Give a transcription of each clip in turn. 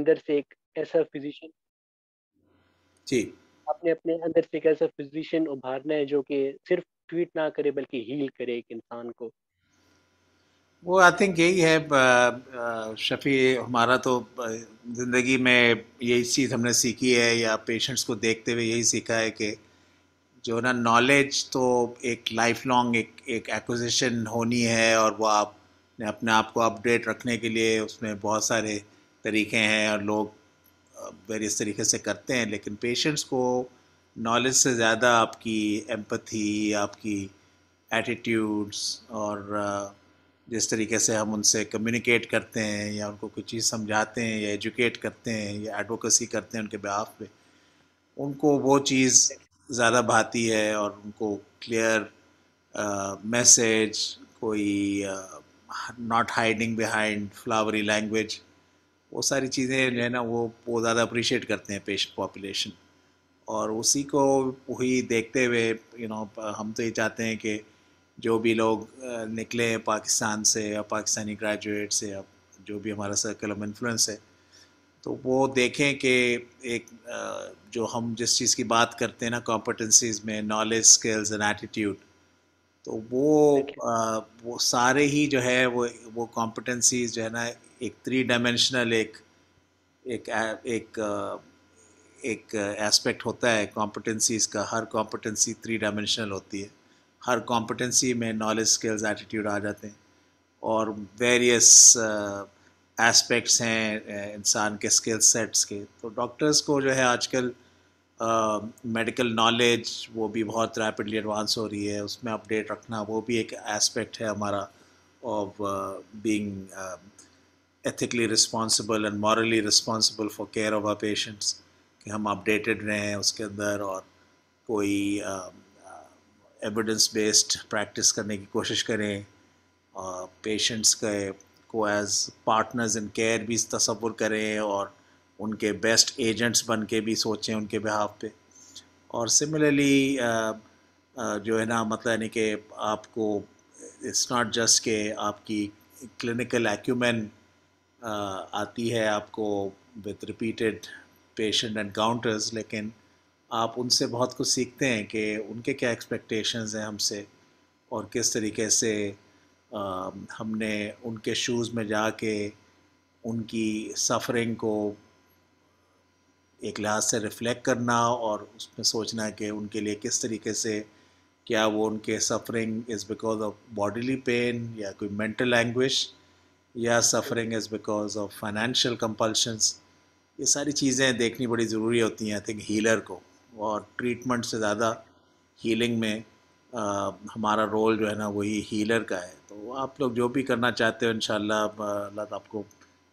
اندر سے ایک ایسا فزیشین جی آپ نے اپنے اندر سے ایک ایسا فزیشین ابھارنا ہے جو کہ صرف ٹریٹ نہ کرے بلکہ ہیل کرے ایک انسان کو. وہ آئی تھنک یہی ہے شفیع، ہمارا تو زندگی میں یہی چیز ہم نے سیکھی ہے یا پیشنٹس کو دیکھتے ہوئے یہی سیکھا ہے کہ جو نا نالج تو ایک لائف لانگ ایک ایکوزیشن ہونی ہے، اور وہ آپ نے اپنے آپ کو اپڈیٹ رکھنے کے لیے اس میں بہت سارے طریقے ہیں اور لوگ ویریس طریقے سے کرتے ہیں. لیکن پیشنٹس کو نالج سے زیادہ آپ کی ایمپتھی، آپ کی ایٹیٹیوڈس، اور جس طریقے سے ہم ان سے کمیونیکیٹ کرتے ہیں یا ان کو کوئی چیز سمجھاتے ہیں یا ایجوکیٹ کرتے ہیں یا ایڈوکیسی کرتے ہیں ان کے بہاف پہ، ان کو وہ چیز زیادہ بھاتی ہے، اور ان کو کلیئر میسیج، کوئی ناٹ ہائڈنگ بیہائنڈ فلاوری لینگویج، وہ ساری چیزیں جو ہے نا وہ زیادہ اپریشیٹ کرتے ہیں پیشنٹ پاپولیشن. اور اسی کو وہی دیکھتے ہوئے ہم تو یہ چاہتے ہیں کہ جو بھی لوگ نکلے ہیں پاکستان سے یا پاکستانی گریجویٹ سے یا جو بھی ہمارا سرکل آف انفلوئنس ہے، تو وہ دیکھیں کہ ایک جو ہم جس چیز کی بات کرتے ہیں نا کمپٹنسیز میں، نالج، اسکلز اینڈ ایٹیٹیوڈ، تو وہ سارے ہی جو ہے وہ کمپٹنسیز جو ہے نا ایک 3 ڈائمینشنل ایک ایسپیکٹ ہوتا ہے کمپٹنسیز کا. ہر کمپٹنسی 3 ڈائمینشنل ہوتی ہے. ہر کمپٹنسی میں نالج، اسکلز، ایٹیٹیوڈ آ جاتے ہیں، اور ویریس ایسپیکٹس ہیں انسان کے اسکل سیٹس کے. تو ڈاکٹرز کو جو ہے آج کل میڈیکل نالج وہ بھی بہت ریپڈلی ایڈوانس ہو رہی ہے، اس میں اپڈیٹ رکھنا وہ بھی ایک ایسپیکٹ ہے ہمارا of being ethically responsible and morally responsible for care of our patients, کہ ہم اپڈیٹڈ رہیں اس کے اندر، اور کوئی ایویڈنس بیسڈ پریکٹس کرنے کی کوشش کریں، پیشنٹس کو ایز پارٹنرز ان کیئر بھی تصور کریں، اور ان کے بیسٹ ایجنٹس بن کے بھی سوچیں ان کے بہاف پہ. اور سملرلی جو ہے نا مطلب یعنی کہ آپ کو اٹس ناٹ جسٹ کہ آپ کی کلینکل ایکیومین آتی ہے آپ کو وتھ ریپیٹڈ پیشنٹ انکاؤنٹرز، لیکن آپ ان سے بہت کچھ سیکھتے ہیں کہ ان کے کیا ایکسپیکٹیشنز ہیں ہم سے، اور کس طریقے سے ہم نے ان کے شوز میں جا کے ان کی سفرنگ کو ایک لحاظ سے ریفلیکٹ کرنا، اور اس میں سوچنا کہ ان کے لیے کس طریقے سے، کیا وہ ان کے suffering is because of bodily pain یا کوئی مینٹل اینگوش، یا suffering is because of financial compulsions. یہ ساری چیزیں دیکھنی بڑی ضروری ہوتی ہیں آئی تھنک ہیلر کو. اور ٹریٹمنٹ سے زیادہ ہیلنگ میں ہمارا رول جو ہے نا وہی ہیلر کا ہے. تو آپ لوگ جو بھی کرنا چاہتے ہو انشاءاللہ اللہ آپ کو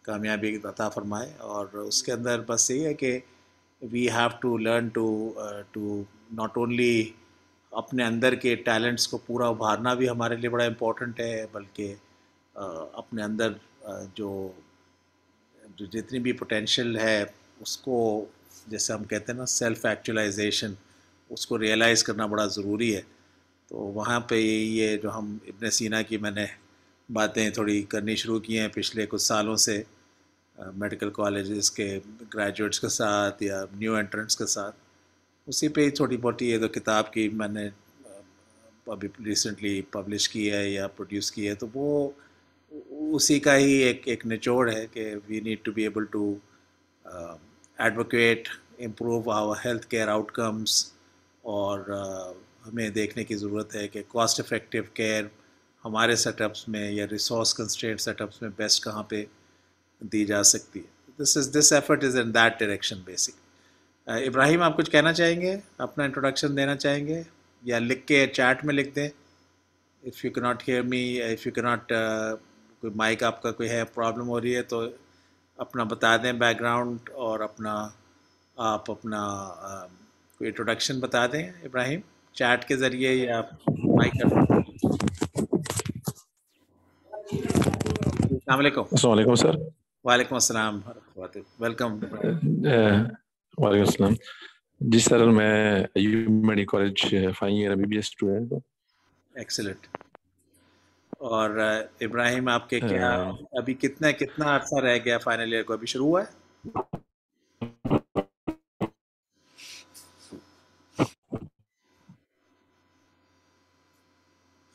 کامیابی عطا فرمائے. اور اس کے اندر بس یہی ہے کہ we have to learn to not only اپنے اندر کے ٹیلنٹس کو پورا ابھارنا بھی ہمارے لیے بڑا امپورٹنٹ ہے، بلکہ اپنے اندر جو جتنی بھی پوٹینشیل ہے اس کو، جیسے ہم کہتے ہیں نا سیلف ایکچولائزیشن، اس کو ریئلائز کرنا بڑا ضروری ہے. تو وہاں پہ یہ جو ہم ابن سینا کی میں نے باتیں تھوڑی کرنی شروع کی ہیں پچھلے کچھ سالوں سے میڈیکل کالجز کے گریجویٹس کے ساتھ یا نیو انٹرنٹس کے ساتھ، اسی پہ ہی چھوٹی موٹی یہ تو کتاب کی میں نے ابھی ریسنٹلی پبلش کی ہے یا پروڈیوس کی ہے، تو وہ اسی کا ہی ایک نچوڑ ہے کہ we need to be able to advocate, improve our health care outcomes, اور ہمیں دیکھنے کی ضرورت ہے کہ کاسٹ افیکٹو کیئر ہمارے سیٹ اپس میں یا ریسورس کنسٹرینٹ سیٹ اپس میں بیسٹ کہاں پہ دی جا سکتی ہے. This effort is in that direction basic. Ibrahim آپ کچھ کہنا چاہیں گے، اپنا انٹروڈکشن دینا چاہیں گے، یا لکھ کے چیٹ میں لکھ دیں. اف یو کی not hear me, if you کی ناٹ کوئی مائک آپ کا کوئی ہے پرابلم ہو رہی ہے تو اپنا بتا دیں بیک گراؤنڈ، اور آپ اپنا کوئی انٹروڈکشن بتا دیں ابراہیم چیٹ کے ذریعے یا مائک کر. السلام علیکم. السلام علیکم سر. وعلیکم السلام، ویلکم. وعلیکم السلام. جی سر، میں medical college final year MBBS student ہوں. ایکسلنٹ. اور ابراہیم آپ کے کیا ابھی کتنا عرصہ رہ گیا فائنل ایئر کو؟ ابھی شروع ہوا ہے؟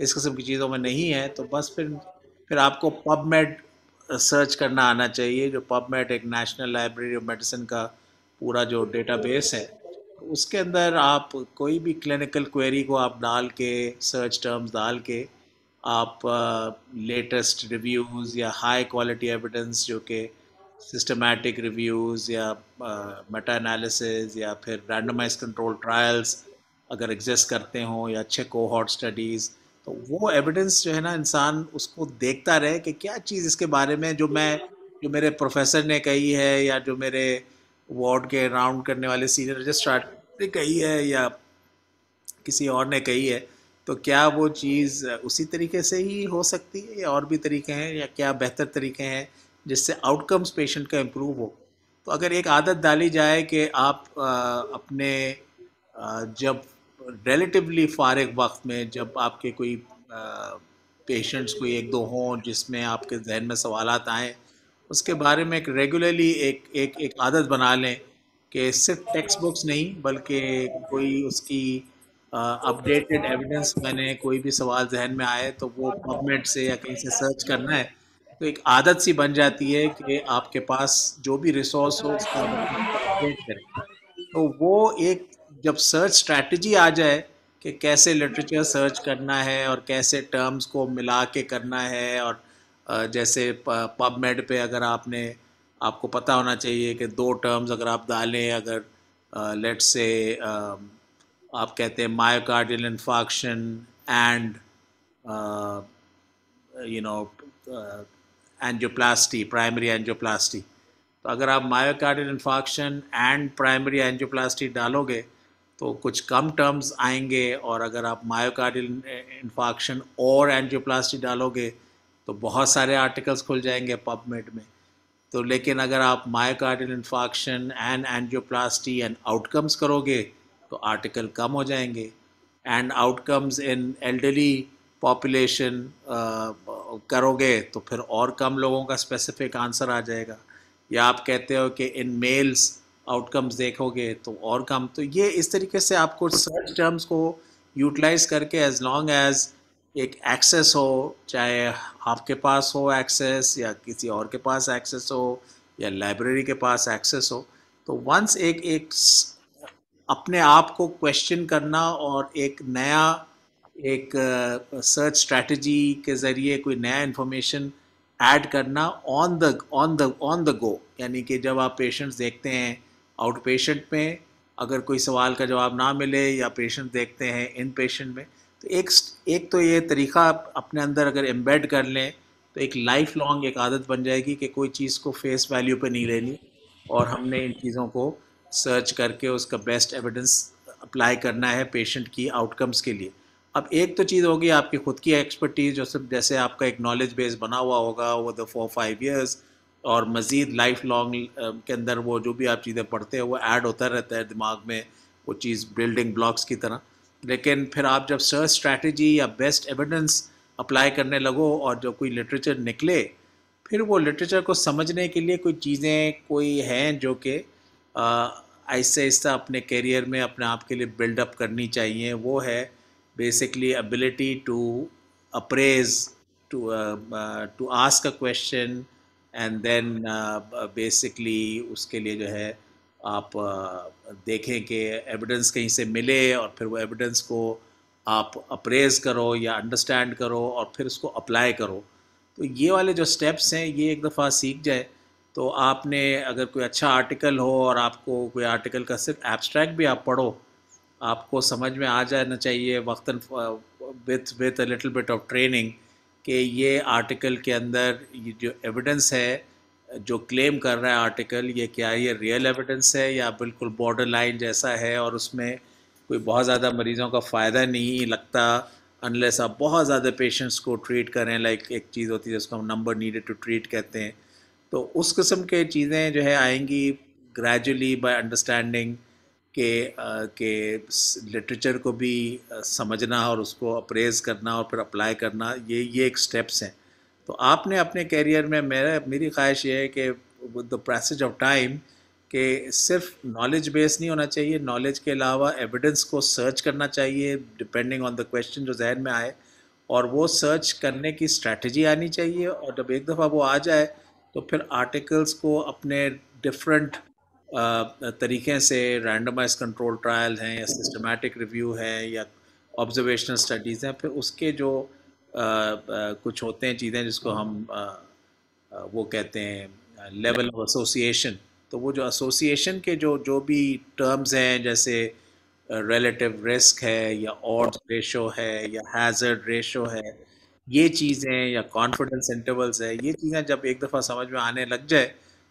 اس قسم کی چیزوں میں نہیں ہے تو بس پھر آپ کو پب میڈ سرچ کرنا آنا چاہیے. جو پب میڈ ایک نیشنل لائبریری آف میڈیسن کا پورا جو ڈیٹا بیس ہے, اس کے اندر آپ کوئی بھی کلینکل کوئری کو آپ ڈال کے, سرچ ٹرمز ڈال کے, آپ لیٹسٹ ریویوز یا ہائی کوالٹی ایویڈنس جو کہ سسٹمیٹک ریویوز یا میٹا انالیسز یا پھر رینڈمائز کنٹرول ٹرائلز اگر ایگزسٹ کرتے ہوں یا اچھے کوہارٹ اسٹڈیز, تو وہ ایویڈنس جو ہے نا انسان اس کو دیکھتا رہے کہ کیا چیز اس کے بارے میں جو میرے پروفیسر نے کہی ہے یا جو میرے وارڈ کے راؤنڈ کرنے والے سینئر رجسٹرار نے کہی ہے یا کسی اور نے کہی ہے, تو کیا وہ چیز اسی طریقے سے ہی ہو سکتی ہے یا اور بھی طریقے ہیں, یا کیا بہتر طریقے ہیں جس سے آؤٹ کمز پیشنٹ کا امپروو ہو. تو اگر ایک عادت ڈالی جائے کہ آپ اپنے جب ریلیٹیولی فارغ وقت میں جب آپ کے کوئی پیشنٹس کوئی ایک دو ہوں جس میں آپ کے ذہن میں سوالات آئیں, اس کے بارے میں ایک ریگولرلی ایک عادت بنا لیں کہ صرف ٹیکسٹ بکس نہیں بلکہ کوئی اس کی اپڈیٹڈ ایویڈنس, میں نے کوئی بھی سوال ذہن میں آئے تو وہ پب میڈ سے یا کہیں سے سرچ کرنا ہے, تو ایک عادت سی بن جاتی ہے کہ آپ کے پاس جو بھی ریسورس ہو اس کا آپ اپنے آپ کو اپڈیٹ کریں. تو وہ ایک جب سرچ اسٹریٹجی آ جائے کہ کیسے لٹریچر سرچ کرنا ہے اور کیسے ٹرمز کو ملا کے کرنا ہے, اور جیسے پب میڈ پہ اگر آپ کو پتہ ہونا چاہیے کہ 2 ٹرمز اگر آپ ڈالیں, اگر لیٹ سے آپ کہتے ہیں مائیوکارڈیل انفارکشن اینڈ اینجیوپلاسٹی, پرائمری اینجیوپلاسٹی, تو اگر آپ مائیوکارڈیل انفارکشن اینڈ پرائمری اینجیوپلاسٹی ڈالو گے تو کچھ کم ٹرمز آئیں گے, اور اگر آپ مائیوکارڈیل انفارکشن اور اینجیوپلاسٹی ڈالو گے تو بہت سارے آرٹیکلز کھل جائیں گے پب میڈ میں. تو لیکن اگر آپ مائیوکارڈیل انفارکشن اینڈ اینجیوپلاسٹی اینڈ آؤٹ کمز کرو گے تو آرٹیکل کم ہو جائیں گے, and out comes in elderly population کرو گے تو پھر اور کم لوگوں کا اسپیسیفک آنسر آ جائے گا, یا آپ کہتے ہو کہ ان میلز آؤٹ کمز دیکھو گے تو اور کم. تو یہ اس طریقے سے آپ کو سرچ ٹرمز کو یوٹیلائز کر کے ایز لانگ ایز ایک ایکسیس ہو, چاہے آپ کے پاس ہو ایکسیس یا کسی اور کے پاس ایکسیس ہو یا لائبریری کے پاس ایکسیس ہو, تو ونس ایک اپنے آپ کو کویشچن کرنا اور ایک نیا ایک سرچ اسٹریٹجی کے ذریعے کوئی نیا انفارمیشن ایڈ کرنا آن دا گو, یعنی کہ جب آپ پیشنٹس دیکھتے ہیں آؤٹ پیشنٹ میں, اگر کوئی سوال کا جواب نہ ملے یا پیشنٹ دیکھتے ہیں ان پیشنٹ میں, تو ایک تو یہ طریقہ اپنے اندر اگر ایمبیڈ کر لیں تو ایک لائف لانگ ایک عادت بن جائے گی کہ کوئی چیز کو فیس ویلیو پہ نہیں لینی, اور ہم نے ان چیزوں کو سرچ کر کے اس کا بیسٹ ایویڈنس اپلائی کرنا ہے پیشنٹ کی آؤٹ کمز کے لیے. اب ایک تو چیز ہوگی آپ کی خود کی ایکسپرٹیز, جو سب جیسے آپ کا ایک نالج بیس بنا ہوا ہوگا اوور دا 4-5 ایئرس, اور مزید لائف لانگ کے اندر وہ جو بھی آپ چیزیں پڑھتے ہیں وہ ایڈ ہوتا رہتا ہے دماغ میں, وہ چیز بلڈنگ بلاکس کی طرح. لیکن پھر آپ جب سرچ اسٹریٹجی یا بیسٹ ایویڈنس اپلائی کرنے لگو اور جو کوئی لٹریچر نکلے, پھر وہ لٹریچر کو سمجھنے کے لیے کوئی چیزیں کوئی ہیں جو کہ آہستہ آہستہ اپنے کیریئر میں اپنے آپ کے لیے بلڈ اپ کرنی چاہیے. وہ ہے basically ability to appraise, to ask a question and then basically اس کے لیے جو ہے آپ دیکھیں کہ ایویڈنس کہیں سے ملے اور پھر وہ ایویڈنس کو آپ اپریز کرو یا انڈرسٹینڈ کرو اور پھر اس کو اپلائی کرو. تو یہ والے جو سٹیپس ہیں یہ ایک دفعہ سیکھ جائے تو آپ نے اگر کوئی اچھا آرٹیکل ہو اور آپ کو کوئی آرٹیکل کا صرف ایبسٹریکٹ بھی آپ پڑھو, آپ کو سمجھ میں آ جانا چاہیے وقتاً with a little bit of training کہ یہ آرٹیکل کے اندر یہ جو ایویڈنس ہے جو کلیم کر رہا ہے آرٹیکل, یہ کیا یہ ریئل ایویڈنس ہے یا بالکل بارڈر لائن جیسا ہے, اور اس میں کوئی بہت زیادہ مریضوں کا فائدہ نہیں لگتا انلیس آپ بہت زیادہ پیشنٹس کو ٹریٹ کریں. لائک ایک چیز ہوتی ہے جس کو ہم نمبر نیڈیڈ ٹو ٹریٹ کہتے ہیں. تو اس قسم کے چیزیں جو ہے آئیں گی گریجولی بائی انڈرسٹینڈنگ کہ لٹریچر کو بھی سمجھنا اور اس کو اپریز کرنا اور پھر اپلائی کرنا, یہ ایک سٹیپس ہیں. تو آپ نے اپنے کیریئر میں میری خواہش یہ ہے کہ with the passage of time کہ صرف نالج بیس نہیں ہونا چاہیے, نالج کے علاوہ ایویڈنس کو سرچ کرنا چاہیے ڈپینڈنگ آن دا کویشچن جو ذہن میں آئے, اور وہ سرچ کرنے کی اسٹریٹجی آنی چاہیے، اور جب ایک دفعہ وہ آ جائے تو پھر آرٹیکلس کو اپنے ڈفرینٹ طریقے سے، رینڈمائز کنٹرول ٹرائل ہیں یا سسٹمیٹک ریویو ہے یا آبزرویشنل اسٹڈیز ہیں، پھر اس کے جو کچھ ہوتے ہیں چیزیں جس کو ہم وہ کہتے ہیں لیول آف ایسوسیشن، تو وہ جو ایسوسیشن کے جو بھی ٹرمز ہیں جیسے ریلیٹو رسک ہے یا آڈز ریشو ہے یا ہیزرڈ ریشو ہے، یہ چیزیں یا کانفیڈنس انٹرولز ہے، یہ چیزیں جب ایک دفعہ سمجھ میں آنے لگ جائے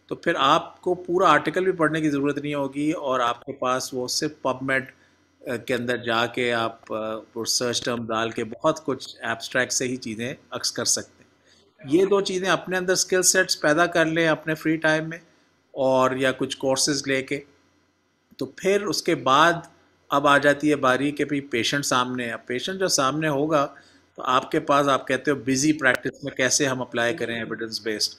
تو پھر آپ کو پورا آرٹیکل بھی پڑھنے کی ضرورت نہیں ہوگی، اور آپ کے پاس وہ صرف پب میڈ کے اندر جا کے آپ سرچ ٹرم ڈال کے بہت کچھ ایبسٹریکٹ سے ہی چیزیں عکس کر سکتے ہیں۔ یہ دو چیزیں اپنے اندر اسکل سیٹس پیدا کر لیں اپنے فری ٹائم میں، اور یا کچھ کورسز لے کے، تو پھر اس کے بعد اب آ جاتی ہے باری کہ بھئی پیشنٹ سامنے ہے۔ اب پیشنٹ جو سامنے ہوگا تو آپ کے پاس، آپ کہتے ہو بزی پریکٹس میں کیسے ہم اپلائی کریں ایویڈنس بیسڈ،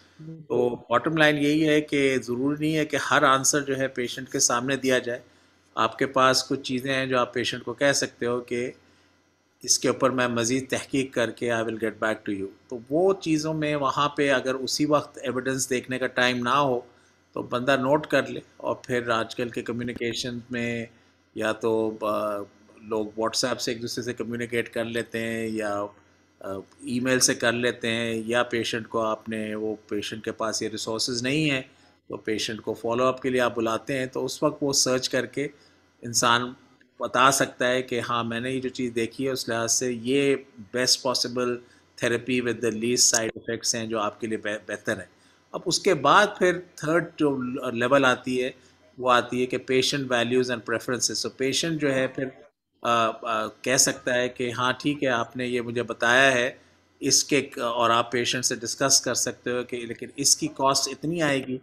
تو باٹم لائن یہی ہے کہ ضروری نہیں ہے کہ ہر آنسر جو ہے پیشنٹ کے سامنے دیا جائے۔ آپ کے پاس کچھ چیزیں ہیں جو آپ پیشنٹ کو کہہ سکتے ہو کہ اس کے اوپر میں مزید تحقیق کر کے I will get back to you, تو وہ چیزوں میں وہاں پہ اگر اسی وقت ایویڈنس دیکھنے کا ٹائم نہ ہو تو بندہ نوٹ کر لے، اور پھر آج کل کے کمیونیکیشن میں یا تو لوگ واٹس ایپ سے ایک دوسرے سے کمیونیکیٹ کر لیتے ہیں یا ای میل سے کر لیتے ہیں، یا پیشنٹ کو آپ نے، وہ پیشنٹ کے پاس یہ ریسورسز نہیں ہیں تو پیشنٹ کو فالو اپ کے لیے آپ بلاتے ہیں، تو اس وقت وہ سرچ کر کے انسان بتا سکتا ہے کہ ہاں میں نے یہ جو چیز دیکھی ہے اس لحاظ سے یہ best possible therapy with the least side effects ہیں جو آپ کے لیے بہتر ہیں۔ اب اس کے بعد پھر تھرڈ جو لیول آتی ہے وہ آتی ہے کہ patient values and preferences, so patient جو ہے پھر کہہ سکتا ہے کہ ہاں ٹھیک ہے آپ نے یہ مجھے بتایا ہے اس کے، اور آپ پیشنٹ سے ڈسکس کر سکتے ہو کہ لیکن اس کی کاسٹ اتنی آئے گی،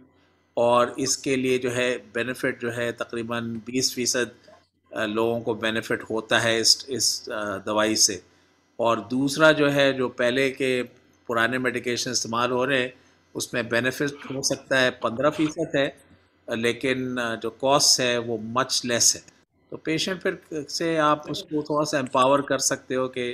اور اس کے لیے جو ہے بینیفٹ جو ہے تقریباً 20% لوگوں کو بینیفٹ ہوتا ہے اس دوائی سے، اور دوسرا جو ہے جو پہلے کے پرانے میڈیکیشن استعمال ہو رہے ہیں اس میں بینیفٹ ہو سکتا ہے 15% ہے، لیکن جو کاسٹ ہے وہ مچ لیس ہے، تو پیشنٹ پھر سے آپ اس کو تھوڑا سا امپاور کر سکتے ہو کہ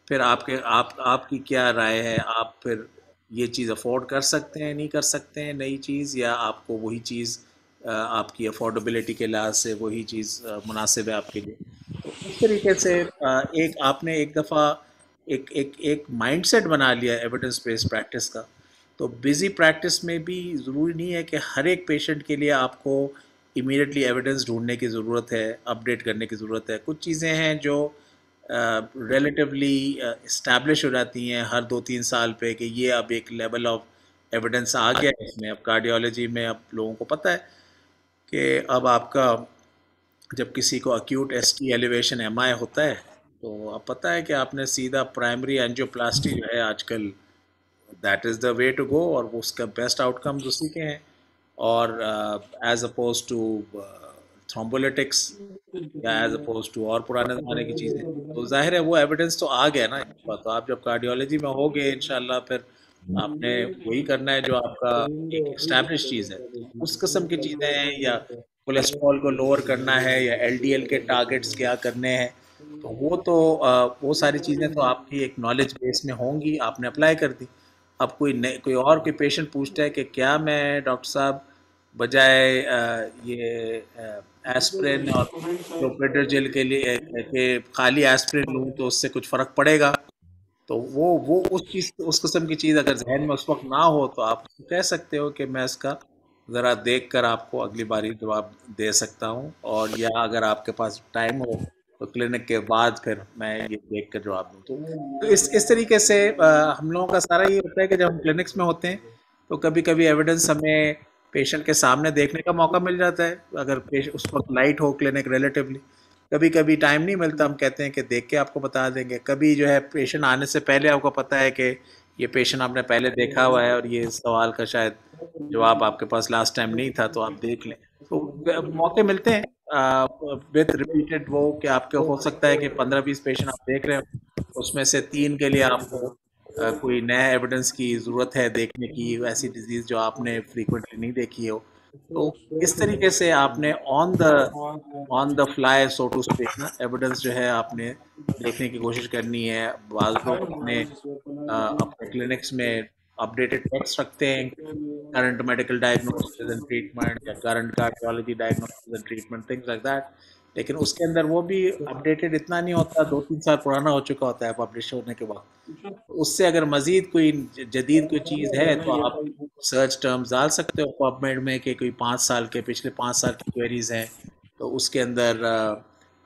پھر آپ کی کیا رائے ہے، آپ پھر یہ چیز افورڈ کر سکتے ہیں نہیں کر سکتے ہیں نئی چیز، یا آپ کو وہی چیز آپ کی افورڈیبلٹی کے لحاظ سے وہی چیز مناسب ہے آپ کے لیے۔ تو اس طریقے سے ایک آپ نے ایک دفعہ ایک مائنڈ سیٹ بنا لیا ایویڈنس بیس پریکٹس کا، تو بزی پریکٹس میں بھی ضروری نہیں ہے کہ ہر ایک پیشنٹ کے لیے آپ کو امیڈیٹلی ایویڈنس ڈھونڈنے کی ضرورت ہے، اپڈیٹ کرنے کی ضرورت ہے۔ کچھ چیزیں ہیں جو ریلیٹیولی اسٹیبلش ہو جاتی ہیں ہر 2-3 سال پہ کہ یہ اب ایک لیول آف ایویڈنس آ گیا ہے اس میں۔ اب کارڈیالوجی میں اب لوگوں کو پتہ ہے کہ اب آپ کا جب کسی کو acute S T elevation M I ہوتا ہے تو اب پتہ ہے کہ آپ نے سیدھا پرائمری اینجیوپلاسٹی جو ہے آج کل that is the way to go, اور وہ اس کا بیسٹ آؤٹ کمز اسی کے ہیں، اور ایز اپوز ٹو تھرومبولیٹکس یا ایز اپوز ٹو اور پرانے زمانے کی چیزیں، تو ظاہر ہے وہ ایویڈنس تو آ گیا نا۔ تو آپ جب کارڈیالوجی میں ہوگے انشاءاللہ پھر آپ نے وہی کرنا ہے جو آپ کا ایک اسٹیبلش چیز ہے، اس قسم کی چیزیں ہیں، یا کولیسٹرول کو لوور کرنا ہے یا ایل ڈی ایل کے ٹارگٹس کیا کرنے ہیں، تو وہ ساری چیزیں تو آپ کی ایک نالج بیس میں ہوں گی، آپ نے اپلائی کر دی۔ اب کوئی پیشنٹ پوچھتا ہے کہ کیا میں ڈاکٹر صاحب بجائے یہ ایسپرین اور کلوپیڈوجل کے لیے کہ خالی ایسپرین لوں تو اس سے کچھ فرق پڑے گا، تو وہ اس قسم کی چیز اگر ذہن میں اس وقت نہ ہو تو آپ کہہ سکتے ہو کہ میں اس کا ذرا دیکھ کر آپ کو اگلی باری جواب دے سکتا ہوں، اور یا اگر آپ کے پاس ٹائم ہو تو کلینک کے بعد پھر میں یہ دیکھ کر جواب دوں۔ تو اس طریقے سے ہم لوگوں کا سارا یہ ہوتا ہے کہ جب ہم کلینکس میں ہوتے ہیں تو کبھی کبھی ایویڈنس ہمیں پیشنٹ کے سامنے دیکھنے کا موقع مل جاتا ہے اگر اس وقت لائٹ ہو کلینک ریلیٹیولی، کبھی کبھی ٹائم نہیں ملتا، ہم کہتے ہیں کہ دیکھ کے آپ کو بتا دیں گے، کبھی جو ہے پیشنٹ آنے سے پہلے آپ کو پتہ ہے کہ یہ پیشنٹ آپ نے پہلے دیکھا ہوا ہے اور یہ سوال کا شاید جواب آپ کے پاس لاسٹ ٹائم نہیں تھا تو آپ دیکھ لیں، تو موقع ملتے ہیں وتھ ریپیٹڈ وہ کہ آپ کے ہو سکتا ہے کہ 15-20 پیشنٹ آپ دیکھ رہے ہیں، اس میں سے 3 کے لیے آپ کو کوئی نیا ایویڈنس کی ضرورت ہے دیکھنے کی، ایسی ڈیزیز جو آپ نے فریکوینٹلی نہیں دیکھی ہو، تو اس طریقے سے آپ نے آن دا فلائی سو ٹو اسپیک نا ایویڈنس جو ہے آپ نے دیکھنے کی کوشش کرنی ہے. بعض لوگ اپنے کلینکس میں اپڈیٹڈ ٹیکسٹ رکھتے ہیں current medical diagnosis and treatment یا current cardiology diagnosis and treatment things like that. لیکن اس کے اندر وہ بھی اپڈیٹڈ اتنا نہیں ہوتا, 2-3 سال پرانا ہو چکا ہوتا ہے پبلش ہونے کے بعد. اس سے اگر مزید کوئی جدید کوئی چیز ہے تو آپ سرچ ٹرمز ڈال سکتے ہو پب میڈ میں کہ کوئی 5 سال کے پچھلے 5 سال کی کوئریز ہیں, تو اس کے اندر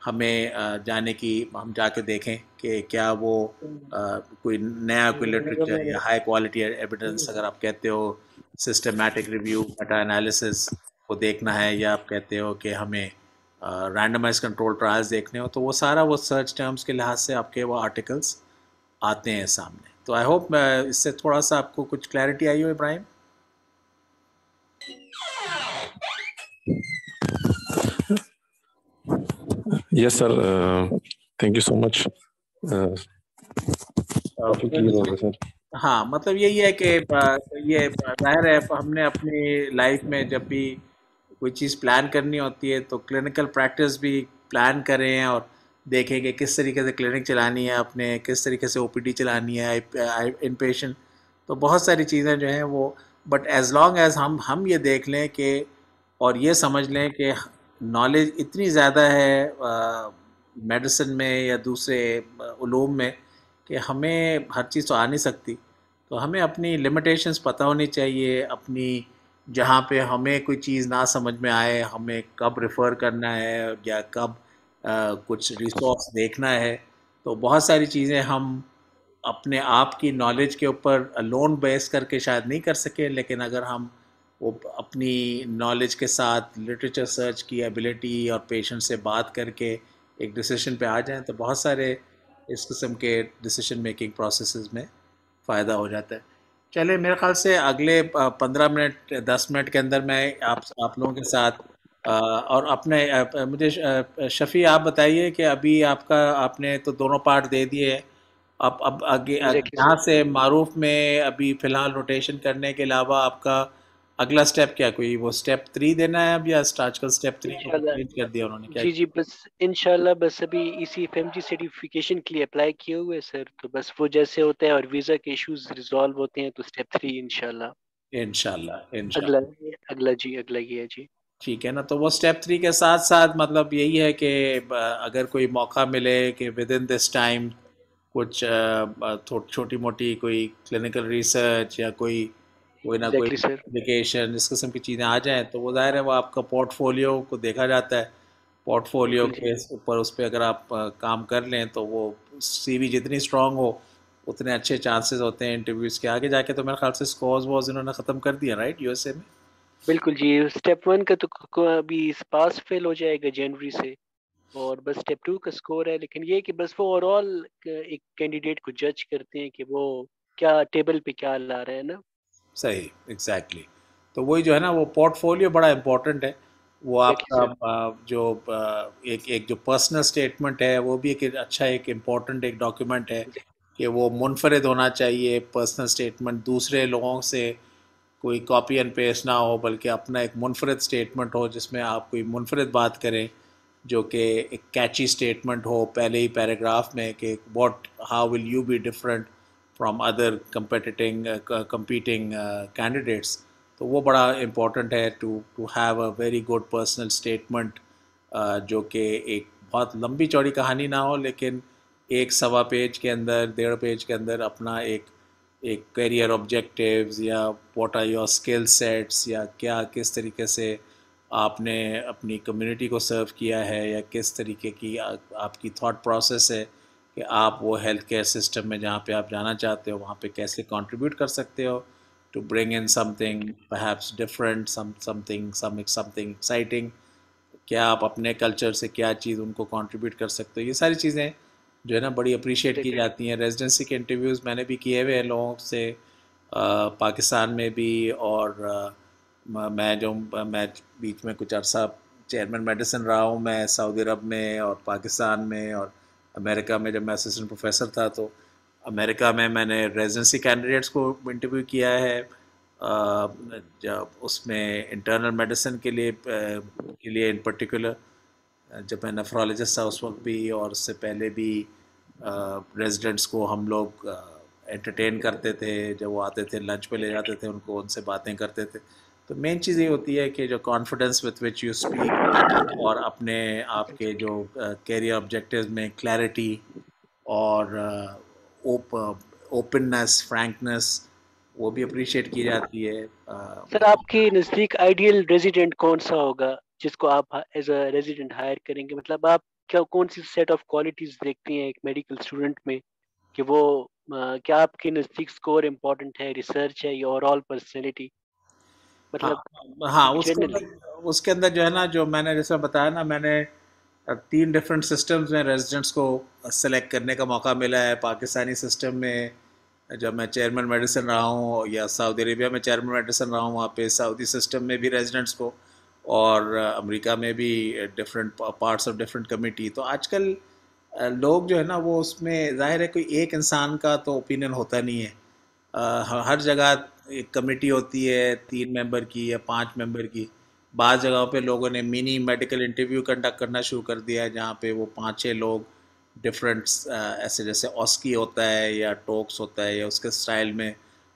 ہمیں جانے کی, ہم جا کے دیکھیں کہ کیا وہ کوئی نیا کوئی لٹریچر یا ہائی کوالٹی ایویڈنس, اگر آپ کہتے ہو سسٹمیٹک ریویو میٹا انالیسس کو دیکھنا ہے, یا آپ کہتے ہو کہ ہمیں رینڈمائز کنٹرول ٹرائلز دیکھنے ہو, تو وہ سارا وہ سرچ ٹرمز کے لحاظ سے آپ کے وہ آرٹیکلس آتے ہیں سامنے. تو آئی ہوپ اس سے تھوڑا سا آپ کو کچھ کلیئرٹی آئی ہو Ibrahim. Yes sir, thank you so much. ہاں مطلب یہی ہے کہ یہ ظاہر ہے ہم نے اپنی لائف میں جب بھی کوئی چیز پلان کرنی ہوتی ہے تو کلینکل پریکٹس بھی پلان کریں اور دیکھیں کہ کس طریقے سے کلینک چلانی ہے آپ نے, کس طریقے سے او پی ڈی چلانی ہے ان پیشنٹ. تو بہت ساری چیزیں جو ہیں وہ, بٹ ایز لانگ ایز ہم یہ دیکھ لیں کہ اور یہ سمجھ لیں کہ نالج اتنی زیادہ ہے میڈیسن میں یا دوسرے علوم میں کہ ہمیں ہر چیز تو آ نہیں سکتی, تو ہمیں اپنی لمیٹیشنز پتہ ہونی چاہیے. اپنی جہاں پہ ہمیں کوئی چیز نہ سمجھ میں آئے, ہمیں کب ریفر کرنا ہے یا کب کچھ ریسورس دیکھنا ہے, تو بہت ساری چیزیں ہم اپنے آپ کی نالج کے اوپر لون بیس کر کے شاید نہیں کر سکیں, لیکن اگر ہم وہ اپنی نالج کے ساتھ لٹریچر سرچ کی ایبلٹی اور پیشنٹ سے بات کر کے ایک ڈیسیشن پہ آ جائیں, تو بہت سارے اس قسم کے ڈیسیشن میکنگ پروسیسز میں فائدہ ہو جاتا ہے. چلے میرے خیال سے اگلے 15 منٹ 10 منٹ کے اندر میں آپ لوگوں کے ساتھ اور اپنے مجھے شفیع آپ بتائیے کہ ابھی آپ نے تو دونوں پارٹ دے دیے, اب آگے یہاں سے معروف میں ابھی فی الحال روٹیشن کرنے کے علاوہ آپ کا اگلا سٹیپ کیا, کوئی وہ سٹیپ 3 دینا ہے اب, یا آج کل سٹیپ 3 کو چینج کر دیا انہوں نے کیا؟ جی بس انشاءاللہ بس ابھی اسی ایف ایم جی سرٹیفکیشن کے لیے اپلائی کیے ہوئے سر, تو بس وہ جیسے ہوتا ہے اور ویزا کے ایشوز ریزالو ہوتے ہیں تو سٹیپ 3 انشاءاللہ اگلا یہ ہے جی. ٹھیک ہے نا, تو وہ سٹیپ 3 کے ساتھ ساتھ مطلب یہی ہے کہ اگر کوئی موقع ملے کہ ود ان دس ٹائم کچھ چھوٹی موٹی کوئی کلینکل ریسرچ یا کوئی نہ کوئی اپلیکیشن اس قسم کی چیزیں آ جائیں, تو وہ ظاہر ہے وہ آپ کا پورٹ فولیو کو دیکھا جاتا ہے. پورٹ فولیو کے اوپر اس پہ اگر آپ کام کر لیں تو وہ سی وی جتنی اسٹرانگ ہو اتنے اچھے چانسز ہوتے ہیں انٹرویوز کے. آگے جا کے تو میرے خیال سے اسکورز واز انہوں نے ختم کر دیا رائٹ یو ایس اے میں. بالکل جی, سٹیپ 1 کا تو ابھی پاس فیل ہو جائے گا جنوری سے, اور بس سٹیپ 2 کا سکور ہے, لیکن یہ کہ بس وہ اوور آل ایک کینڈیڈیٹ کو جج کرتے ہیں کہ وہ کیا ٹیبل پہ کیا لا رہا ہے نا. صحیح ایگزیکٹلی. تو وہی جو ہے نا وہ پورٹ فولیو بڑا امپورٹنٹ ہے. وہ آپ کا جو ایک جو پرسنل اسٹیٹمنٹ ہے وہ بھی ایک اچھا ایک امپورٹنٹ ایک ڈاکیومنٹ ہے کہ وہ منفرد ہونا چاہیے. پرسنل اسٹیٹمنٹ دوسرے لوگوں سے کوئی کاپی اینڈ پیسٹ نہ ہو, بلکہ اپنا ایک منفرد اسٹیٹمنٹ ہو جس میں آپ کوئی منفرد بات کریں, جو کہ ایک کیچی اسٹیٹمنٹ ہو پہلے ہی پیراگراف میں کہ what how will you be different from other competing candidates. تو وہ بڑا امپورٹنٹ ہے to have a very good personal statement, جو کہ ایک بہت لمبی چوڑی کہانی نہ ہو, لیکن 1-1.25 پیج کے اندر 1.5 پیج کے اندر اپنا ایک کیریئر آبجیکٹیوز یا what are your skill sets, یا کس طریقے سے آپ نے اپنی کمیونٹی کو سرو کیا ہے, یا کس طریقے کی آپ کی تھاٹ پروسیس ہے کہ آپ وہ ہیلتھ کیئر سسٹم میں جہاں پہ آپ جانا چاہتے ہو وہاں پہ کیسے کنٹریبیوٹ کر سکتے ہو to bring in something perhaps different, something exciting. کیا آپ اپنے کلچر سے کیا چیز ان کو کنٹریبیوٹ کر سکتے ہو. یہ ساری چیزیں جو ہے نا بڑی اپریشیٹ کی جاتی ہیں. ریزیڈنسی کے انٹرویوز میں نے بھی کیے ہوئے ہیں لوگوں سے پاکستان میں بھی, اور میں بیچ میں کچھ عرصہ چیئرمین میڈیسن رہا ہوں میں سعودی عرب میں اور پاکستان میں اور امریکہ میں. جب میں اسسٹنٹ پروفیسر تھا تو امریکہ میں نے ریزیڈنسی کینڈیڈیٹس کو انٹرویو کیا ہے, جب اس میں انٹرنل میڈیسن کے لیے ان پرٹیکولر جب میں نیفرولوجسٹ تھا اس وقت بھی، اور اس سے پہلے بھی ریزیڈنٹس کو ہم لوگ انٹرٹین کرتے تھے، جب وہ آتے تھے لنچ پہ لے جاتے تھے ان کو، ان سے باتیں کرتے تھے. تو مین چیز یہ ہوتی ہے کہ جو confidence with which you speak, اور اپنے آپ کے جو کیریئر آبجیکٹیوز میں کلیئرٹی اور اوپننس، فرینکنس، وہ بھی اپریشیٹ کی جاتی ہے. سر آپ کے نزدیک آئیڈیل ریزیڈنٹ کون سا ہوگا جس کو آپ ایز اے ریزیڈنٹ ہائر کریں گے؟ مطلب آپ کون سی سیٹ آف کوالٹیز دیکھتے ہیں ایک میڈیکل اسٹوڈنٹ میں کہ وہ کیا آپ کے نزدیک اسکور امپورٹنٹ ہے، ریسرچ ہے یا اوور آل پرسنالٹی؟ ہاں مطلب ہاں، جنرلی. اس کے اندر جو ہے نا، جو میں نے جیسے بتایا نا، میں نے 3 ڈفرینٹ سسٹمز میں ریزیڈنٹس کو سلیکٹ کرنے کا موقع ملا ہے. پاکستانی سسٹم میں جب میں چیئرمین میڈیسن رہا ہوں، یا سعودی عربیہ میں چیئرمین میڈیسن رہا ہوں، وہاں پہ سعودی سسٹم میں بھی ریزیڈنٹس کو، اور امریکہ میں بھی different parts of different committee. تو آج کل لوگ جو ہے نا، وہ اس میں ظاہر ہے کوئی ایک انسان کا تو اوپینین ہوتا نہیں ہے. ہر جگہ ایک کمیٹی ہوتی ہے 3 ممبر کی یا 5 ممبر کی. بعض جگہوں پہ لوگوں نے منی میڈیکل انٹرویو کنڈکٹ کرنا شروع کر دیا ہے، جہاں پہ وہ 5-6 لوگ ڈفرینٹ ایسے جیسے اوسکی ہوتا ہے یا ٹوکس ہوتا ہے، یا اس کے سٹائل میں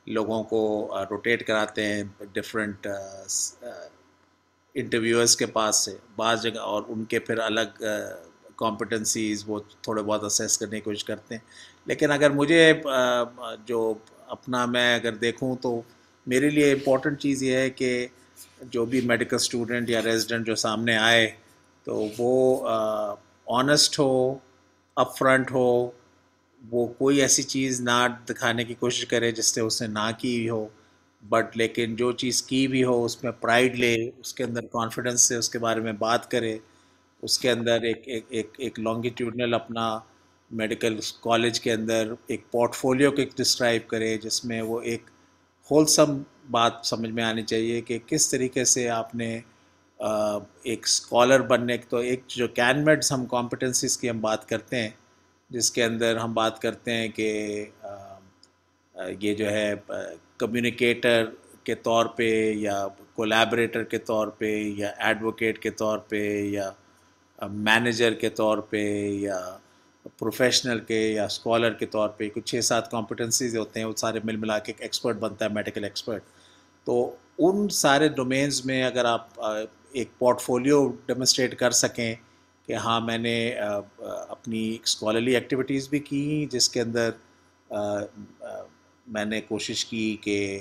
لوگوں کو روٹیٹ کراتے ہیں ڈفرینٹ انٹرویورس کے پاس سے بعض جگہ، اور ان کے پھر الگ کمپٹنسیز وہ تھوڑے بہت اسیس کرنے کی کوشش کرتے ہیں. لیکن اگر مجھے جو اپنا میں اگر دیکھوں تو میرے لیے امپورٹنٹ چیز یہ ہے کہ جو بھی میڈیکل اسٹوڈنٹ یا ریزیڈنٹ جو سامنے آئے تو وہ آنیسٹ ہو، اپ فرنٹ ہو، وہ کوئی ایسی چیز نہ دکھانے کی کوشش کرے جس سے اس نے نہ کی ہو، بٹ لیکن جو چیز کی بھی ہو اس میں پرائڈ لے، اس کے اندر کانفیڈنس سے اس کے بارے میں بات کرے، اس کے اندر ایک لانگیٹیوڈنل اپنا میڈیکل کالج کے اندر ایک پورٹ فولیو کو ڈسکرائب کرے، جس میں وہ ایک ہولسم بات سمجھ میں آنی چاہیے کہ کس طریقے سے آپ نے ایک اسکالر بننے، تو ایک جو کینمیڈس ہم کمپٹنسیز کی ہم بات کرتے ہیں، جس کے اندر ہم بات کرتے ہیں کہ یہ جو ہے کمیونیکیٹر کے طور پہ، یا کولیبریٹر کے طور پہ، یا ایڈوکیٹ کے طور پہ، یا مینیجر کے طور پہ، یا پروفیشنل کے یا اسکالر کے طور پہ، کچھ 6-7 کمپٹنسیز ہوتے ہیں، وہ سارے مل ملا کے ایک ایکسپرٹ بنتا ہے، میڈیکل ایکسپرٹ. تو ان سارے ڈومینز میں اگر آپ ایک پورٹ فولیو ڈیمونسٹریٹ کر سکیں کہ ہاں میں نے اپنی اسکالرلی ایکٹیویٹیز بھی کی، جس کے اندر میں نے کوشش کی کہ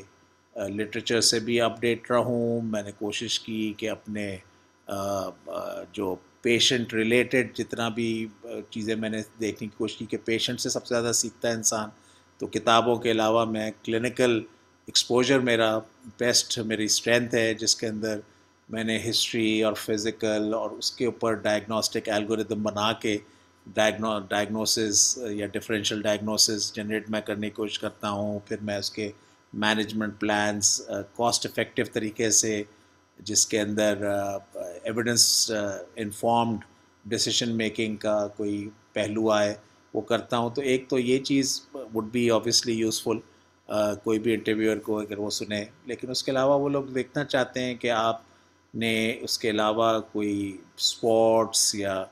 لٹریچر سے بھی اپڈیٹ رہوں، میں نے کوشش کی کہ اپنے جو پیشنٹ ریلیٹڈ جتنا بھی چیزیں میں نے دیکھنے کی کوشش کی کہ پیشنٹ سے سب سے زیادہ سیکھتا ہے انسان. تو کتابوں کے علاوہ میں کلینکل ایکسپوجر میرا بیسٹ، میری اسٹرینتھ ہے، جس کے اندر میں نے ہسٹری اور فزیکل اور اس کے اوپر ڈائگنوسٹک الگوریدم بنا کے ڈائگنوسس یا ڈفرینشیل ڈائگنوسس جنریٹ میں کرنے کی کوشش کرتا ہوں. پھر میں اس کے مینجمنٹ پلانس کاسٹ افیکٹو طریقے سے، جس کے اندر ایویڈنس انفارمڈ ڈیسیشن میکنگ کا کوئی پہلو آئے، وہ کرتا ہوں. تو ایک تو یہ چیز وڈ بی آبویسلی یوزفل کوئی بھی انٹرویور کو اگر وہ سنے. لیکن اس کے علاوہ وہ لوگ دیکھنا چاہتے ہیں کہ آپ نے اس کے علاوہ کوئی اسپورٹس یا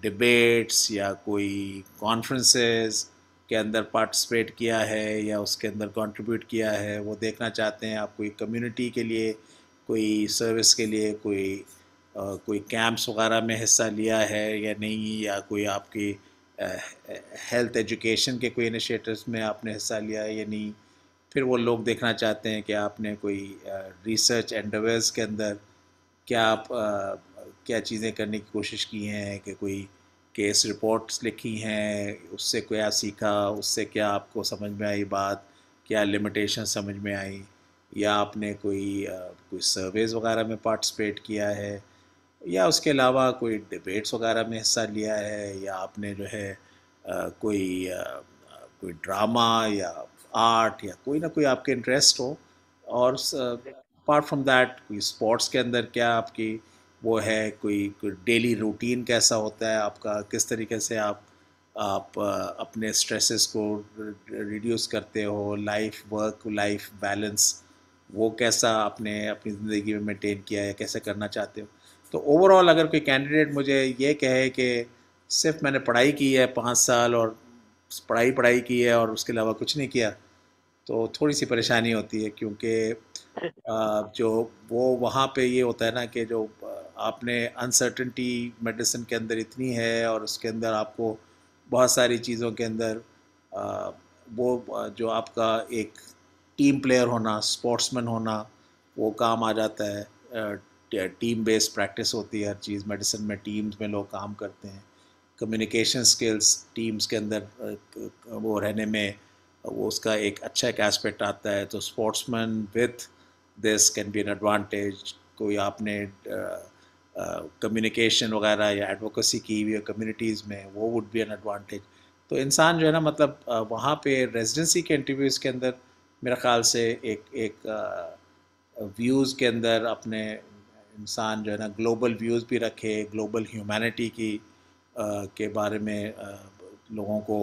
ڈبیٹس یا کوئی کانفرنسز کے اندر پارٹیسپیٹ کیا ہے یا اس کے اندر کنٹریبیوٹ کیا ہے، وہ دیکھنا چاہتے ہیں. آپ کوئی کمیونٹی کے لیے، کوئی سروس کے لیے، کوئی کیمپس وغیرہ میں حصہ لیا ہے یا نہیں، یا کوئی آپ کی ہیلتھ ایجوکیشن کے کوئی انیشیٹوز میں آپ نے حصہ لیا ہے یا نہیں. پھر وہ لوگ دیکھنا چاہتے ہیں کہ آپ نے کوئی ریسرچ اینڈیورز کے اندر کیا آپ کیا چیزیں کرنے کی کوشش کی ہیں، کہ کوئی کیس رپورٹس لکھی ہیں، اس سے کیا سیکھا، اس سے کیا آپ کو سمجھ میں آئی بات، کیا لمیٹیشن سمجھ میں آئی، یا آپ نے کوئی سرویز وغیرہ میں پارٹیسپیٹ کیا ہے، یا اس کے علاوہ کوئی ڈبیٹس وغیرہ میں حصہ لیا ہے، یا آپ نے جو ہے کوئی ڈرامہ یا آرٹ یا کوئی نہ کوئی آپ کے انٹرسٹ ہو. اور اپارٹ فرام دیٹ کوئی اسپورٹس کے اندر کیا آپ کی وہ ہے، کوئی ڈیلی روٹین کیسا ہوتا ہے آپ کا، کس طریقے سے آپ اپنے اسٹریسز کو ریڈیوس کرتے ہو، لائف ورک لائف بیلنس وہ کیسا اپنی زندگی میں مینٹین کیا ہے، کیسے کرنا چاہتے ہو. تو اوور آل اگر کوئی کینڈیڈیٹ مجھے یہ کہے کہ صرف میں نے پڑھائی کی ہے 5 سال اور پڑھائی کی ہے اور اس کے علاوہ کچھ نہیں کیا، تو تھوڑی سی پریشانی ہوتی ہے، کیونکہ جو وہ وہاں پہ یہ ہوتا ہے نا کہ جو آپ نے انسرٹنٹی میڈیسن کے اندر اتنی ہے، اور اس کے اندر آپ کو بہت ساری چیزوں کے اندر وہ جو آپ کا ایک ٹیم پلیئر ہونا، اسپورٹس مین ہونا، وہ کام آ جاتا ہے. ٹیم بیس پریکٹس ہوتی ہے ہر چیز، میڈیسن میں ٹیمز میں لوگ کام کرتے ہیں، کمیونیکیشن سکلز ٹیمز کے اندر وہ رہنے میں وہ اس کا ایک اچھا ایک ایسپیکٹ آتا ہے. تو sportsman with this can be an advantage. کوئی آپ نے کمیونیکیشن وغیرہ یا ایڈوکیسی کی ہوئی ہے کمیونٹیز میں، وہ وڈ بی این ایڈوانٹیج. تو انسان جو ہے نا مطلب وہاں پہ ریزیڈنسی کے انٹرویوز کے اندر میرے خیال سے ایک ویوز کے اندر اپنے انسان جو ہے نا گلوبل ویوز بھی رکھے، گلوبل ہیومینٹی کی کے بارے میں لوگوں کو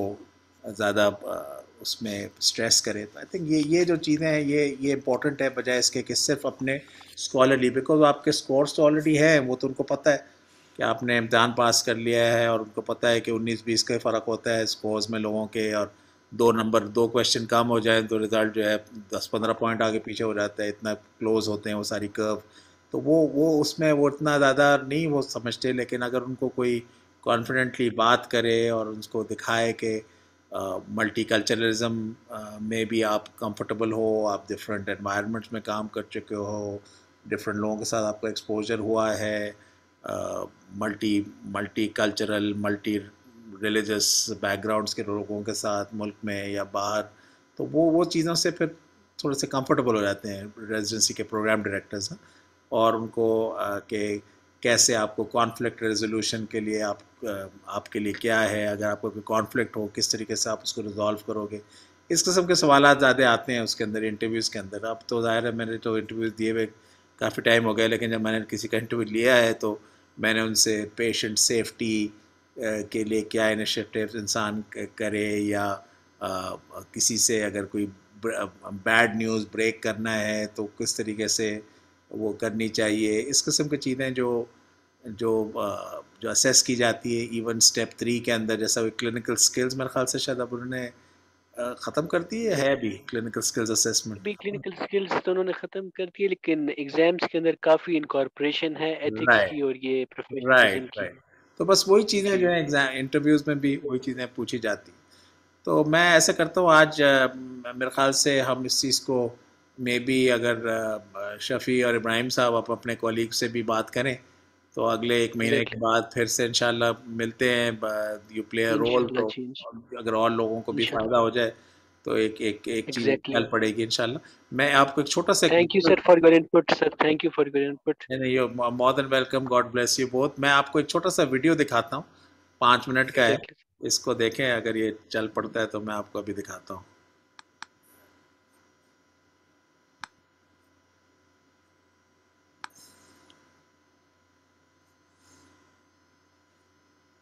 زیادہ اس میں اسٹریس کرے. تو آئی تھنک یہ جو چیزیں ہیں یہ امپورٹنٹ ہے، بجائے اس کے کہ صرف اپنے اسکالرلی، بیکاز آپ کے اسکورس تو آلریڈی ہیں، وہ تو ان کو پتہ ہے کہ آپ نے امتحان پاس کر لیا ہے، اور ان کو پتہ ہے کہ 19-20 کا فرق ہوتا ہے اسکورز میں لوگوں کے، اور 2 کویشچن کم ہو جائیں تو رزلٹ جو ہے 10-15 پوائنٹ آگے پیچھے ہو جاتا ہے، اتنا کلوز ہوتے ہیں وہ ساری کرو. تو وہ اس میں وہ اتنا زیادہ نہیں وہ سمجھتے. لیکن اگر ان کو کوئی کانفیڈنٹلی بات کرے اور ان کو دکھائے کہ ملٹی کلچرلزم میں بھی آپ کمفرٹیبل ہو، آپ ڈفرینٹ انوائرمنٹس میں کام کر چکے ہو، ڈفرینٹ لوگوں کے ساتھ آپ کا ایکسپوجر ہوا ہے، multi cultural multi religious back grounds کے لوگوں کے ساتھ ملک میں یا باہر، تو وہ چیزوں سے پھر تھوڑے سے کمفرٹیبل ہو جاتے ہیں ریزیڈنسی کے پروگرام ڈائریکٹرز ہیں. اور ان کو کہ کیسے آپ کو کانفلکٹ ریزولوشن کے لیے آپ کے لیے کیا ہے، اگر آپ کو کوئی کانفلکٹ ہو کس طریقے سے آپ اس کو ریزالو کرو گے. اس قسم کے سوالات زیادہ آتے ہیں اس کے اندر انٹرویوز کے اندر. اب تو ظاہر ہے میں نے تو انٹرویوز دیے ہوئے کافی ٹائم ہو گیا، لیکن جب میں نے کسی کا انٹرویو لیا ہے تو میں نے ان سے پیشنٹ سیفٹی کے لیے کیا انیشیٹیوز انسان کرے، یا کسی سے اگر کوئی بیڈ نیوز بریک کرنا ہے تو کس طریقے سے وہ کرنی چاہیے، اس قسم کی چیزیں جو اسیس کی جاتی ہے. ایون اسٹیپ 3 کے اندر جیسا وہ کلینکل سکلز میرے خیال سے شاید اب انہوں نے ختم کر دی ہے بھی کلینکل سکلز اسیسمنٹ. ابھی کلینکل سکلز تو انہوں نے ختم کر دی ہے، لیکن ایگزامس کے اندر کافی انکارپوریشن ہے ایتھکس کی اور یہ پروفیشنلزم کی. تو بس وہی چیزیں جی جو ہیں انٹرویوز میں بھی وہی چیزیں پوچھی جاتی. تو میں ایسا کرتا ہوں آج میرے خیال سے ہم اس چیز کو مے بی اگر شفیع اور ابراہیم صاحب آپ اپنے کولیگ سے بھی بات کریں تو اگلے 1 مہینے کے بعد پھر سے انشاءاللہ ملتے ہیں. یو پلے اے رول، انشاءاللہ تو جی اگر اور لوگوں کو بھی فائدہ ہو جائے تو ایک چیز ایگزیکٹلی. چل پڑے گی انشاءاللہ. میں آپ کو ایک چھوٹا سا thank you sir for your input. Sir thank you for your input. نہیں more than welcome, God bless you both. میں آپ کو ایک چھوٹا سا ویڈیو دکھاتا ہوں، 5 منٹ کا ہے، ایگزیکٹلی. اس کو دیکھیں. اگر یہ چل پڑتا ہے تو میں آپ کو ابھی دکھاتا ہوں.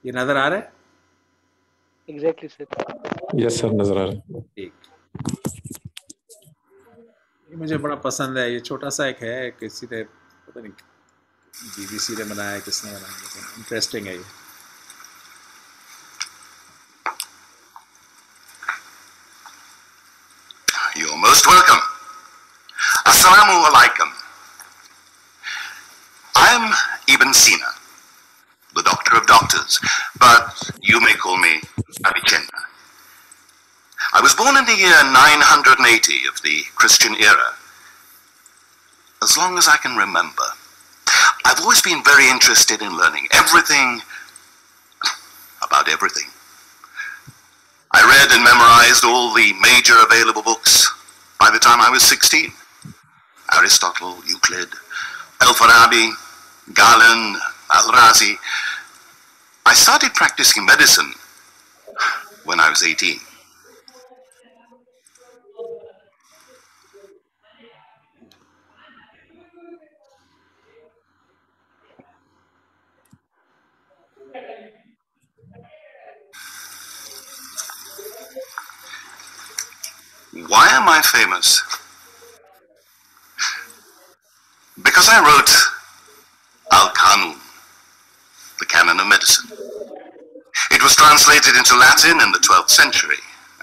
یہ نظر آ رہا ہے؟ ایگزیکٹلی سر. یس سر نظر آ رہا ہے. ٹھیک، یہ مجھے بڑا پسند ہے. یہ چھوٹا سا ایک ہے، کسی نے پتہ نہیں BBC نے بنایا ہے، کس نے بنایا، لیکن انٹرسٹنگ ہے یہ. You're most welcome. Assalamu alaikum. I'm Ibn Sina, the doctor of doctors, but you may call me Avicenna. I was born in the year 980 of the Christian era. As long as I can remember, I've always been very interested in learning everything about everything. I read and memorized all the major available books by the time I was 16. Aristotle, Euclid, Al-Farabi, Galen, Al-Razi. I started practicing medicine when I was 18. Why am I famous? Because I wrote Al-Qanun, the Canon of Medicine. It was translated into Latin in the 12th century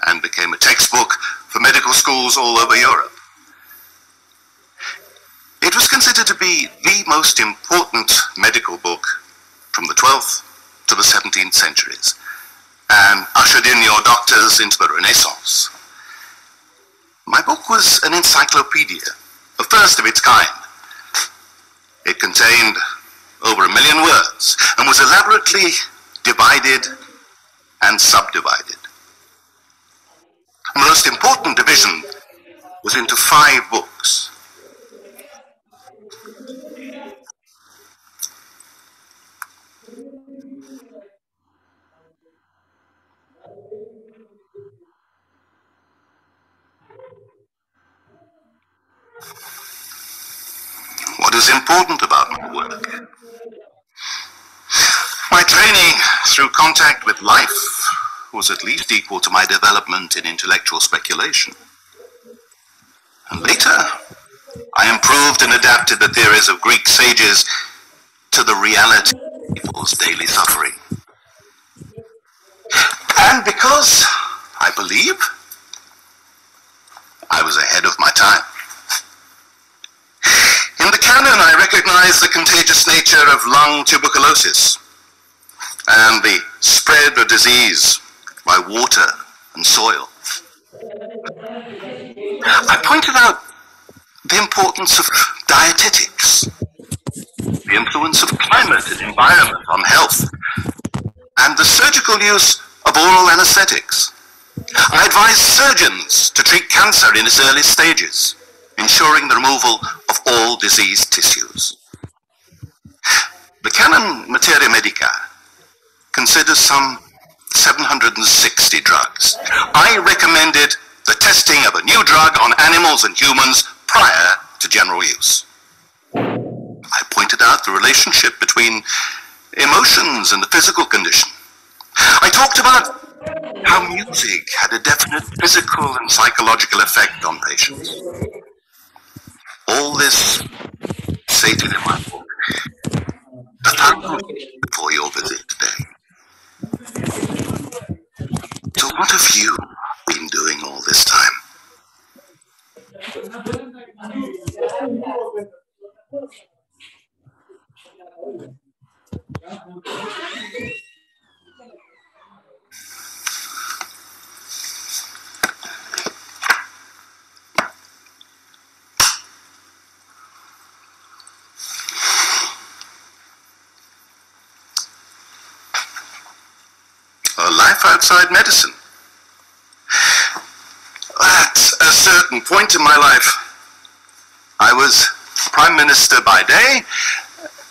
and became a textbook for medical schools all over Europe. It was considered to be the most important medical book from the 12th to the 17th centuries and ushered in your doctors into the Renaissance. My book was an encyclopedia, the first of its kind. It contained over 1 million words and was elaborately divided and subdivided. The most important division was into 5 books. What is important about my work? My training through contact with life was at least equal to my development in intellectual speculation. And later, I improved and adapted the theories of Greek sages to the reality of people's daily suffering. And because I believe I was ahead of my time. In the canon, I recognize the contagious nature of lung tuberculosis and the spread of disease by water and soil. I pointed out the importance of dietetics, the influence of climate and environment on health, and the surgical use of oral anesthetics. I advised surgeons to treat cancer in its early stages, ensuring the removal of all diseased tissues. The Canon Materia Medica considers some 760 drugs. I recommended the testing of a new drug on animals and humans prior to general use. I pointed out the relationship between emotions and the physical condition. I talked about how music had a definite physical and psychological effect on patients. All this stated in my book. Before your visit today. So what have you been doing all this time? A life outside medicine. At a certain point in my life, I was Prime Minister by day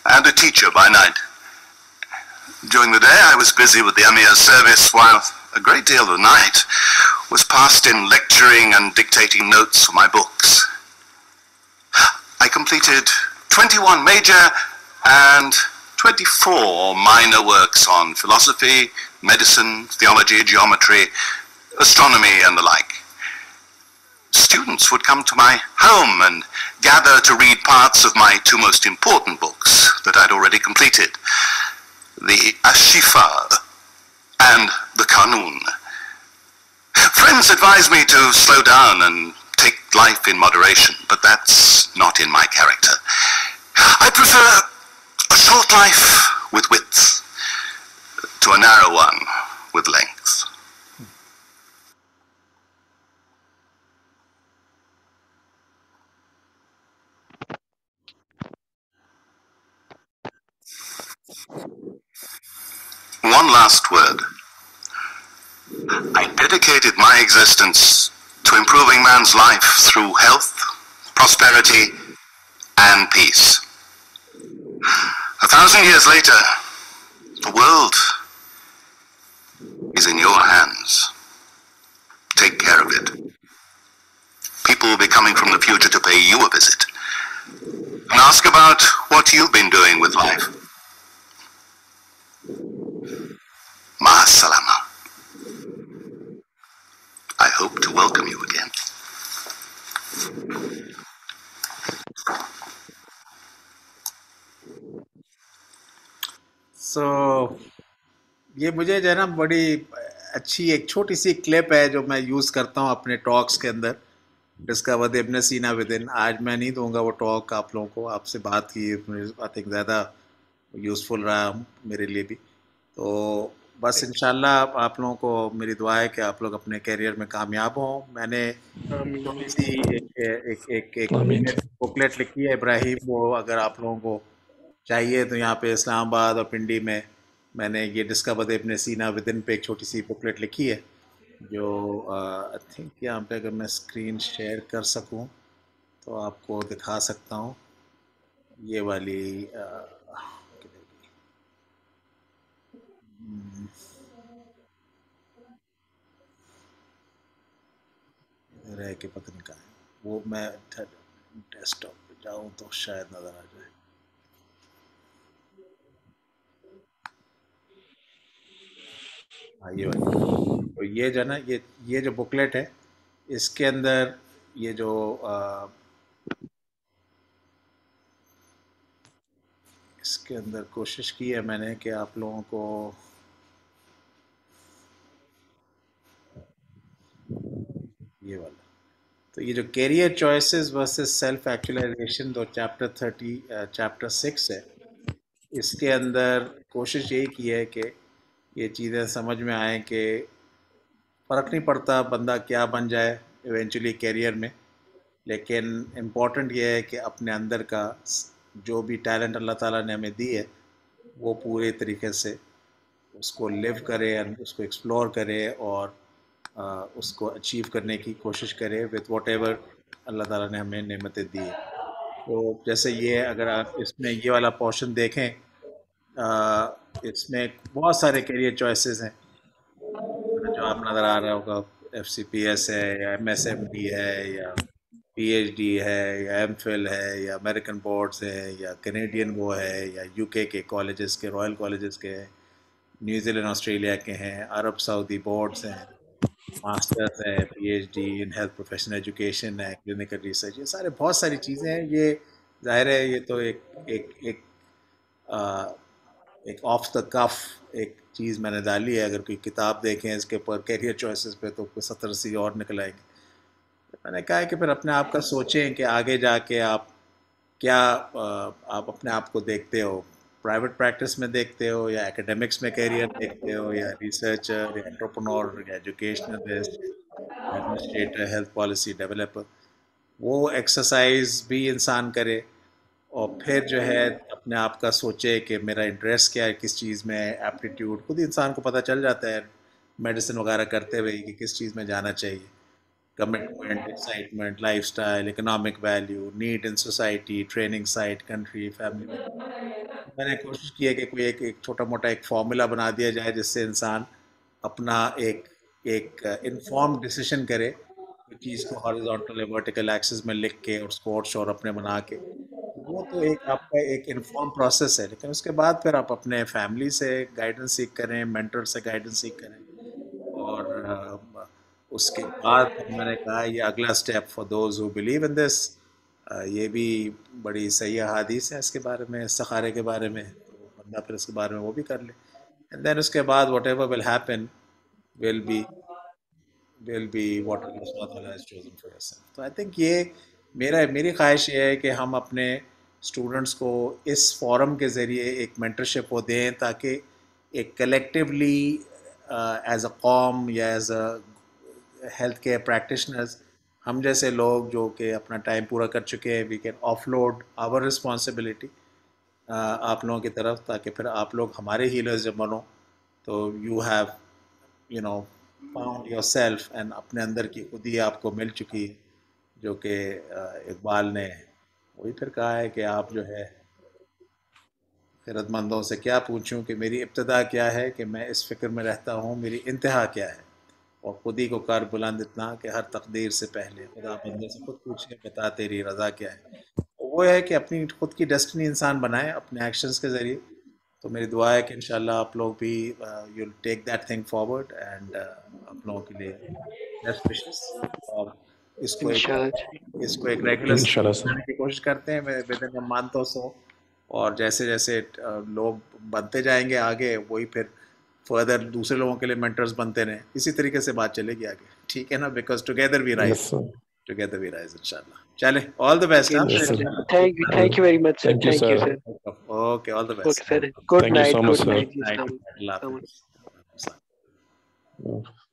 and a teacher by night. During the day, I was busy with the Emir's service, while a great deal of the night was passed in lecturing and dictating notes for my books. I completed 21 major and 24 minor works on philosophy, medicine, theology, geometry, astronomy, and the like. Students would come to my home and gather to read parts of my 2 most important books that I'd already completed, the Ash-Shifa and the Qanun. Friends advised me to slow down and take life in moderation, but that's not in my character. I prefer a short life with width to a narrow one with length. One last word. I dedicated my existence to improving man's life through health, prosperity, and peace. 1,000 years later, the world is in your hands. Take care of it. People will be coming from the future to pay you a visit and ask about what you've been doing with life. Ma'as-salama. I hope to welcome you again. سو یہ مجھے جو ہے نا بڑی اچھی ایک چھوٹی سی clip ہے جو میں یوز کرتا ہوں اپنے ٹاکس کے اندر، ڈسکور ابن سینا ود ان. آج میں نہیں دوں گا وہ ٹاک آپ لوگوں کو، آپ سے بات کی آئی تھنک زیادہ یوزفل رہا میرے لیے بھی. تو بس انشاءاللہ آپ لوگوں کو میری دعا ہے کہ آپ لوگ اپنے کیریئر میں کامیاب ہوں. میں نے چھوٹی سی ایک بکلیٹ لکھی ہے ابراہیم، وہ اگر آپ لوگوں کو چاہیے تو یہاں پہ اسلام آباد اور پنڈی میں نے یہ ڈسکور ابن سینا ود ان پہ ایک چھوٹی سی بکلیٹ لکھی ہے جو آئی تھنک یہاں پہ اگر میں اسکرین شیئر کر سکوں تو آپ کو دکھا سکتا ہوں. یہ والی رہ کے پتہ نہیں کہاں ہے وہ، میں ڈیسک ٹاپ پہ جاؤں تو شاید نظر آ جائے. یہ والی تو یہ جو ہے نا یہ جو بکلیٹ ہے اس کے اندر یہ جو اس کے اندر کوشش کی ہے میں نے کہ آپ لوگوں کو یہ والا، تو یہ جو career choices versus self actualization دو چیپٹر 6 ہے، اس کے اندر کوشش یہی کی ہے کہ یہ چیزیں سمجھ میں آئیں کہ فرق نہیں پڑتا بندہ کیا بن جائے ایونچولی کیریئر میں، لیکن امپورٹنٹ یہ ہے کہ اپنے اندر کا جو بھی ٹیلنٹ اللہ تعالیٰ نے ہمیں دی ہے وہ پورے طریقے سے اس کو لیو کرے، اس کو ایکسپلور کرے اور اس کو اچیو کرنے کی کوشش کرے وتھ واٹ ایور اللہ تعالیٰ نے ہمیں نعمتیں دی ہیں. تو جیسے یہ اگر آپ اس میں یہ والا پورشن دیکھیں، اس میں بہت سارے کیریئر چوائسیز ہیں جو آپ نظر آ رہا ہوگا. ایف سی پی ایس ہے یا ایم ایس ایم ڈی ہے یا پی ایچ ڈی ہے یا ایم فل ہے یا امریکن بورڈز ہے یا کینیڈین وہ ہے یا یو کے کالجز کے رائل کالجز کے، نیوزی لینڈ آسٹریلیا کے ہیں، عرب سعودی بورڈز ہیں، ماسٹرز ہے، P H D in health professional education ہے، کلینکل ریسرچ، یہ سارے بہت ساری چیزیں ہیں. یہ ظاہر ہے یہ تو ایک ایک آف دا کف ایک چیز میں نے ڈالی ہے. اگر کوئی کتاب دیکھیں اس کے اوپر کیریئر چوائسیز پہ تو کوئی 70-80 اور نکل آئے گی. میں نے کہا ہے کہ پھر اپنے آپ کا سوچیں کہ آگے جا کے آپ کیا آپ اپنے آپ کو دیکھتے ہو، پرائیویٹ پریکٹس میں دیکھتے ہو یا ایکیڈمکس میں کیریئر دیکھتے ہو یا ریسرچر یا انٹرپرنور یا educationalist, administrator, health policy developer. وہ ایکسرسائز بھی انسان کرے اور پھر جو ہے اپنے آپ کا سوچے کہ میرا انٹرسٹ کیا ہے، کس چیز میں ایپٹیٹیوڈ خود ہی انسان کو پتہ چل جاتا ہے میڈیسن وغیرہ کرتے ہوئے کہ کس چیز میں جانا چاہیے. Commitment, excitement, lifestyle, economic value, need in society, training site, country, family. میں نے کوشش کی ہے کہ کوئی ایک چھوٹا موٹا ایک فارمولا بنا دیا جائے جس سے انسان اپنا ایک انفارم ڈیسیشن کرے چیز کو ہاریزونٹل ورٹیکل ایکسس میں لکھ کے اور اسکورٹس اور اپنے بنا کے. وہ تو ایک آپ کا ایک انفارم پروسیس ہے، لیکن اس کے بعد پھر آپ اپنے فیملی سے گائیڈنس سیکھ کریں، مینٹر سے گائیڈنس سیکھ کریں. اور اس کے بعد پھر میں نے کہا یہ اگلا step for those who believe in this, یہ بھی بڑی صحیح احادیث ہے اس کے بارے میں، استخارے کے بارے میں، تو بندہ پھر اس کے بارے میں وہ بھی کر لے. اینڈ دین اس کے بعد whatever will happen will be what Allah subhanahu wa ta'ala has chosen for us. تو آئی تھنک یہ میری خواہش یہ ہے کہ ہم اپنے اسٹوڈنٹس کو اس فورم کے ذریعے ایک مینٹرشپ وہ دیں تاکہ ایک کلیکٹیولی ایز اے قوم یا as a health care practitioners ہم جیسے لوگ جو کہ اپنا ٹائم پورا کر چکے ہیں، we can offload our responsibility آپ لوگوں کی طرف، تاکہ پھر آپ لوگ ہمارے ہیلرز جب بنو تو you have found your self and اپنے اندر کی خود ہی آپ کو مل چکی ہے، جو کہ اقبال نے وہی پھر کہا ہے کہ آپ جو ہے خیرت مندوں سے کیا پوچھوں کہ میری ابتدا کیا ہے، کہ میں اس فکر میں رہتا ہوں میری انتہا کیا ہے، اور خود ہی کو کر بلند اتنا کہ ہر تقدیر سے پہلے خدا بندے سے خود پوچھے بتا تیری رضا کیا ہے. وہ ہے کہ اپنی خود کی ڈیسٹنی انسان بنائے اپنے ایکشنز کے ذریعے. تو میری دعا ہے کہ انشاءاللہ آپ لوگ بھی you will take that thing forward and آپ لوگوں کے لیے بیسٹ وشز، اور اس کو ایک ریگولر انشاءاللہ سر. بنانے کی کوشش کرتے ہیں ود ان اے منتھ اور سو. اور جیسے جیسے لوگ بنتے جائیں گے آگے وہی پھر فردر دوسرے لوگوں کے لیے مینٹرز بنتے رہیں, اسی طریقے سے بات چلے گی آگے, ٹھیک ہے نا, because together we rise, together we rise انشاءاللہ. چلیں, all the best. Thank you very much sir. Thank you sir. Okay, all the okay best. Sir, good Thank you night. so much, good sir. Night جی. اللہ حافظ. Yeah.